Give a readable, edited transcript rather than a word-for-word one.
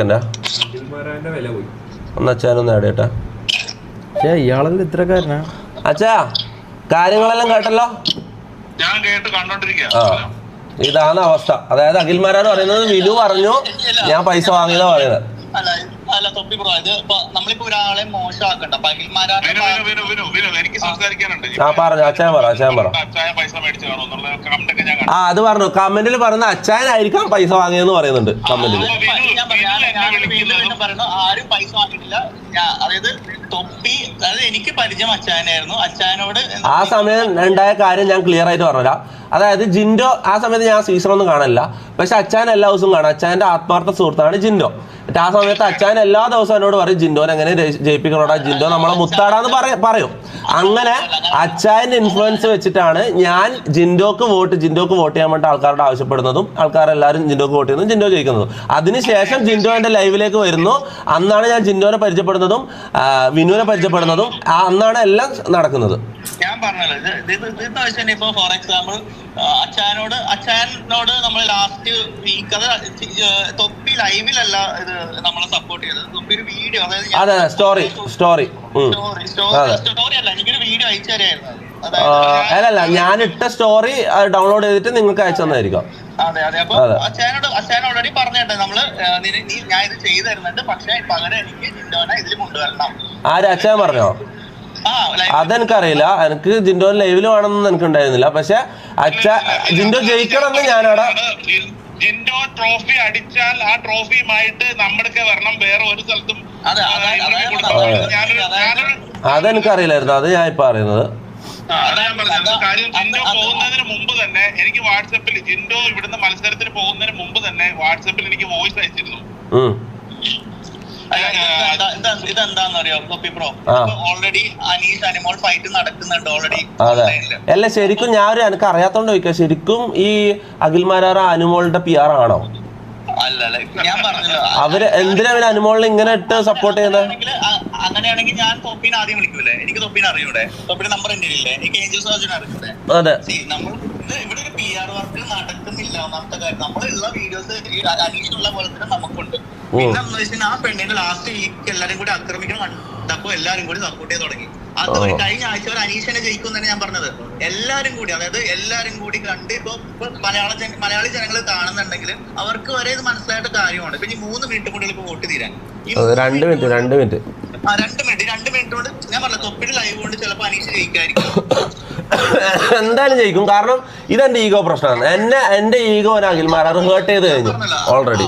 ഒന്ന് അച്ഛനൊന്ന് ആടേട്ടാ. ഇയാളെല്ലാം ഇത്രക്കാരനാ? അച്ഛാ കാര്യങ്ങളെല്ലാം കേട്ടല്ലോ. ഇതാണ് അവസ്ഥ. അതായത് അഖിൽമാരാണ് പറയുന്നത്, വിനു പറഞ്ഞു ഞാൻ പൈസ വാങ്ങിയതാ പറയുന്നത്. പറഞ്ഞു അച്ഛൻ പറ. അത് പറഞ്ഞു കമന്റിൽ പറയുന്ന അച്ഛനായിരിക്കാം പൈസ വാങ്ങിയെന്ന് പറയുന്നുണ്ട് കമന്റിൽ. ആ സമയം ഉണ്ടായ കാര്യം ഞാൻ ക്ലിയർ ആയിട്ട് പറഞ്ഞുതരാം. അതായത് ജിൻഡോ ആ സമയത്ത് ഞാൻ സീസണൊന്നും കാണില്ല, പക്ഷെ അച്ഛൻ എല്ലാ ദിവസവും കാണാം. അച്ഛൻ്റെ ആത്മാർത്ഥ സുഹൃത്താണ് ജിൻഡോ. ആ സമയത്ത് അച്ഛൻ എല്ലാ ദിവസവും എന്നോട് പറയും ജിൻഡോനെ എങ്ങനെ ജയിപ്പിക്കണോടാ, ജിൻഡോ നമ്മളെ മുത്താടാന്ന് പറയും. അങ്ങനെ അച്ഛൻ്റെ ഇൻഫ്ലുവൻസ് വെച്ചിട്ടാണ് ഞാൻ ജിൻഡോക്ക് വോട്ട് ചെയ്യാൻ വേണ്ടി ആൾക്കാരോട് ആവശ്യപ്പെടുന്നതും ആൾക്കാരെല്ലാവരും ജിൻഡോക്ക് വോട്ട് ചെയ്യുന്നതും ജിൻഡോ ജയിക്കുന്നതും. അതിനുശേഷം ജിൻഡോ എൻ്റെ ലൈവിലേക്ക് വരുന്നു. അന്നാണ് ഞാൻ ജിൻഡോനെ പരിചയപ്പെടുന്നതും വിനുവിനെ പരിചയപ്പെടുന്നതും. അന്നാണ് എല്ലാം നടക്കുന്നത്. ഞാൻ പറഞ്ഞല്ലോ ഇപ്പൊ ഫോർ എക്സാമ്പിൾ അച്ഛനോട് നമ്മൾ ലാസ്റ്റ് വീക്ക് അത് തൊപ്പി ലൈവിലല്ല ഇത് നമ്മളെ സപ്പോർട്ട് ചെയ്തത്. തൊപ്പി ഒരു വീഡിയോ, അതെ സ്റ്റോറി അല്ല, എനിക്കൊരു വീഡിയോ അയച്ചു തരായിരുന്നു. അല്ലല്ല, ഞാൻ ഇട്ട സ്റ്റോറി ഡൗൺലോഡ് ചെയ്തിട്ട് നിങ്ങൾക്ക് അയച്ചു തന്നായിരിക്കും. അതെ. അപ്പൊ അച്ഛനോട് ഓൾറെഡി പറഞ്ഞിട്ട് നമ്മള് ഞാൻ ഇത് ചെയ്തു തരുന്നുണ്ട്, പക്ഷെ പകരം എനിക്ക് ജിൻഡോനെ ഇതിൽ കൊണ്ടുവരണം. ആര് അച്ഛൻ പറഞ്ഞോ? അതെനിക്കറിയില്ല. എനിക്ക് ജിൻഡോ ലൈവിൽ വേണമെന്ന് എനിക്ക് ഉണ്ടായിരുന്നില്ല. പക്ഷെ ജിൻഡോ ജയിക്കണമെന്ന് ഞാനവിടെ ജിൻഡോ ട്രോഫി അടിച്ചാൽ ആ ട്രോഫിയുമായിട്ട് നമ്മുടെ വരണം, വേറെ ഒരു സ്ഥലത്തും. അതെനിക്കറിയില്ലായിരുന്നു. അത് ഞാൻ ഇപ്പൊ അറിയുന്നത്. കാര്യം ജിൻഡോ പോകുന്നതിന് മുമ്പ് തന്നെ എനിക്ക് വാട്സപ്പിൽ ജിൻഡോ ഇവിടുന്ന് മത്സരത്തിന് പോകുന്നതിന് മുമ്പ് തന്നെ വാട്സപ്പിൽ എനിക്ക് വോയിസ് അയച്ചിരുന്നു. ഇതെന്താന്നറിയോ തൊപ്പി bro, already Aneesh Animol fight നടക്കുന്നുണ്ട് ഓൾറെഡി. അതെ അല്ല, ശരിക്കും ഞാൻ എനിക്ക് അറിയാത്തോണ്ട് ചോദിക്കാം, ശരിക്കും ഈ അഖിൽമാരാറ അനുമോളുടെ PR ആണോ? ഞാൻ പറഞ്ഞല്ലോ അവര് എന്തിനാ അനുമോളിനെ ഇങ്ങനെ ഇട്ട് സപ്പോർട്ട് ചെയ്യുന്നത്? അങ്ങനെയാണെങ്കിൽ ഞാൻ തൊപ്പിനെ ആദ്യം വിളിക്കൂലേ? എനിക്ക് തൊപ്പിനെ അറിയൂടെ? തൊപ്പിന്റെ നമ്പർ എന്റെ ഇല്ലേ? എനിക്ക് ഏഞ്ചൽ സർജനെ അറിയൂടെ? അതെ. നമ്മൾ ഇവിടെ ഒരു PR വർക്ക് നടക്കുന്നില്ല. ഒന്നാമത്തെ കാര്യം, നമ്മളുള്ള വീഡിയോസ് അനീഷിനുള്ള പോലെ തന്നെ നമുക്കുണ്ട്. പിന്നെ എന്ന് വെച്ചാൽ ആ പെണ്ണിന്റെ ലാസ്റ്റ് വീക്ക് എല്ലാരും കൂടി ആക്രമിക്കണം കണ്ടപ്പോ എല്ലാരും കൂടി സപ്പോർട്ട് ചെയ്ത് തുടങ്ങി. അത് കഴിഞ്ഞ ആഴ്ച ഒരു അനീഷിനെ ജയിക്കും തന്നെ ഞാൻ പറഞ്ഞത്. എല്ലാരും കൂടി, അതായത് എല്ലാരും കൂടി കണ്ട് ഇപ്പൊ മലയാളി ജനങ്ങൾ കാണുന്നുണ്ടെങ്കിൽ അവർക്ക് വരെ ഇത് മനസ്സിലായിട്ട് കാര്യമാണ്. ഇപ്പൊ ഈ 3 മിനിറ്റ് കൂടി ഇപ്പൊ വോട്ട് തീരാൻ 2 മിനിറ്റ് 2 മിനിറ്റ് കൊണ്ട് ഞാൻ പറഞ്ഞ തൊപ്പിയുടെ ലൈവ് കൊണ്ട് ചിലപ്പോ അനീഷ് ജയിക്കായിരിക്കും. എന്തായാലും ജയിക്കും. കാരണം ഇതെന്റെ ഈഗോ പ്രശ്നമാണ്. എന്റെ ഈഗോ അഖിൽമാരാർ ഹേർട്ട് ചെയ്ത് കഴിഞ്ഞു ഓൾറെഡി.